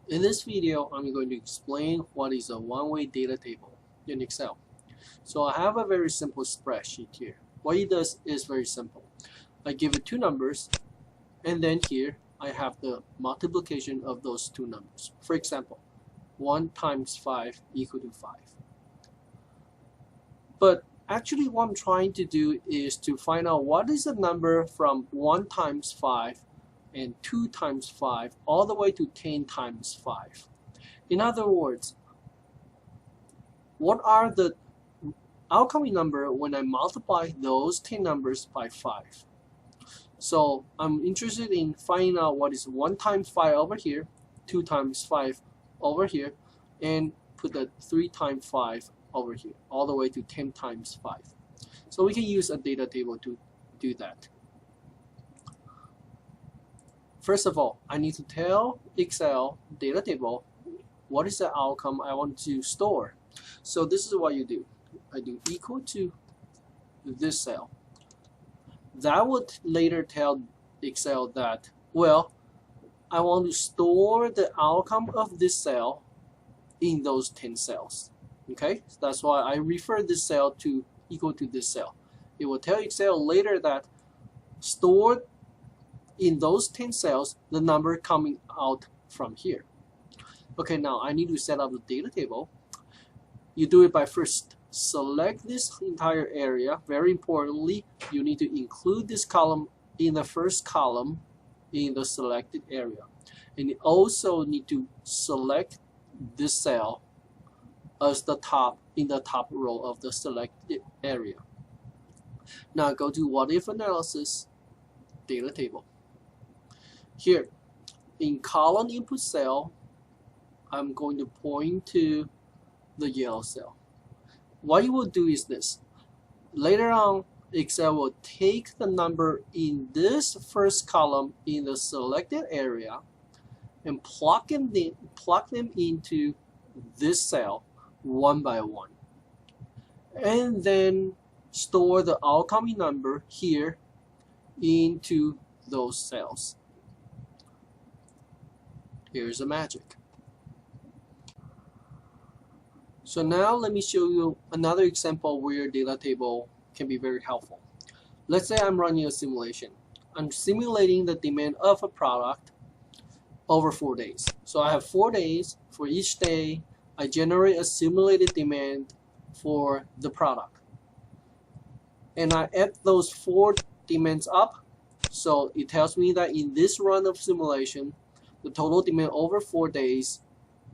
In this video, I'm going to explain what is a one-way data table in Excel. So I have a very simple spreadsheet here. What it does is very simple. I give it two numbers, and then here I have the multiplication of those two numbers. For example, 1 times 5 equal to 5. But actually what I'm trying to do is to find out what is the number from 1 times 5 and 2 times 5 all the way to 10 times 5. In other words, what are the outcoming number when I multiply those 10 numbers by 5? So I'm interested in finding out what is 1 times 5 over here, 2 times 5 over here, and put the 3 times 5 over here, all the way to 10 times 5. So we can use a data table to do that. First of all, I need to tell Excel data table what is the outcome I want to store. So this is what you do. I do equal to this cell. That would later tell Excel that, well, I want to store the outcome of this cell in those 10 cells. Okay, so that's why I refer this cell to equal to this cell. It will tell Excel later that stored in those 10 cells the number coming out from here. Okay, now I need to set up the data table. You do it by first select this entire area. Very importantly, you need to include this column in the first column in the selected area. And you also need to select this cell as the top in the top row of the selected area. Now go to what if analysis, data table. Here in column input cell, I'm going to point to the yellow cell. What you will do is this. Later on, Excel will take the number in this first column in the selected area and plug them into this cell one by one, and then store the outcoming number here into those cells. Here's the magic. So now let me show you another example where your data table can be very helpful. Let's say I'm running a simulation. I'm simulating the demand of a product over 4 days. So I have 4 days. For each day, I generate a simulated demand for the product. And I add those 4 demands up. So it tells me that in this run of simulation, the total demand over 4 days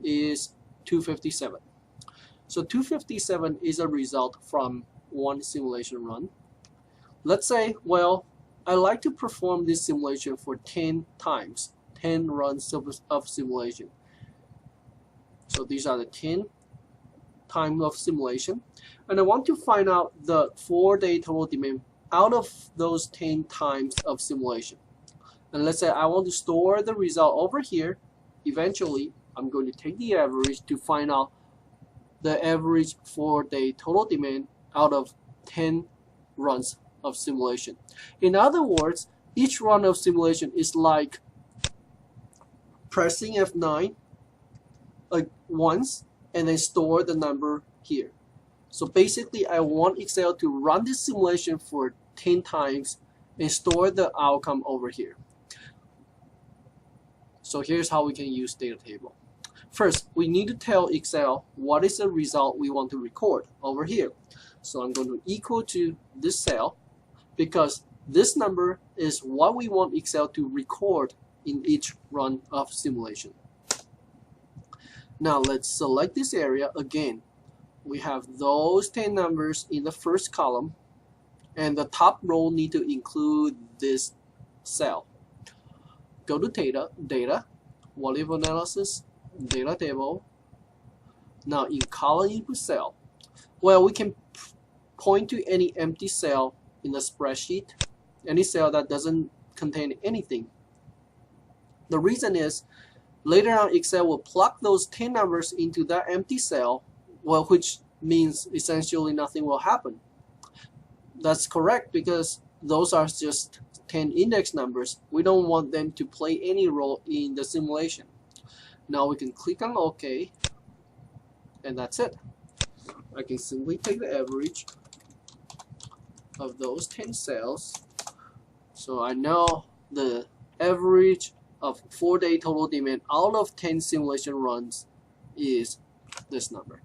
is 257. So 257 is a result from one simulation run. Let's say, well, I like to perform this simulation for 10 times, 10 runs of simulation. So these are the 10 times of simulation. And I want to find out the 4-day total demand out of those 10 times of simulation. And let's say I want to store the result over here. Eventually, I'm going to take the average to find out the average 4-day total demand out of 10 runs of simulation. In other words, each run of simulation is like pressing F9 once and then store the number here. So basically, I want Excel to run this simulation for 10 times and store the outcome over here. So here's how we can use data table. First, we need to tell Excel what is the result we want to record over here. So I'm going to equal to this cell because this number is what we want Excel to record in each run of simulation. Now let's select this area again. We have those 10 numbers in the first column, and the top row need to include this cell. Go to data, what if analysis, data table. Now in column input cell, well, we can point to any empty cell in the spreadsheet, any cell that doesn't contain anything. The reason is later on Excel will plug those 10 numbers into that empty cell, well, which means essentially nothing will happen. That's correct because those are just 10 index numbers. We don't want them to play any role in the simulation. Now we can click on OK, and that's it. I can simply take the average of those 10 cells. So I know the average of 4-day total demand out of 10 simulation runs is this number.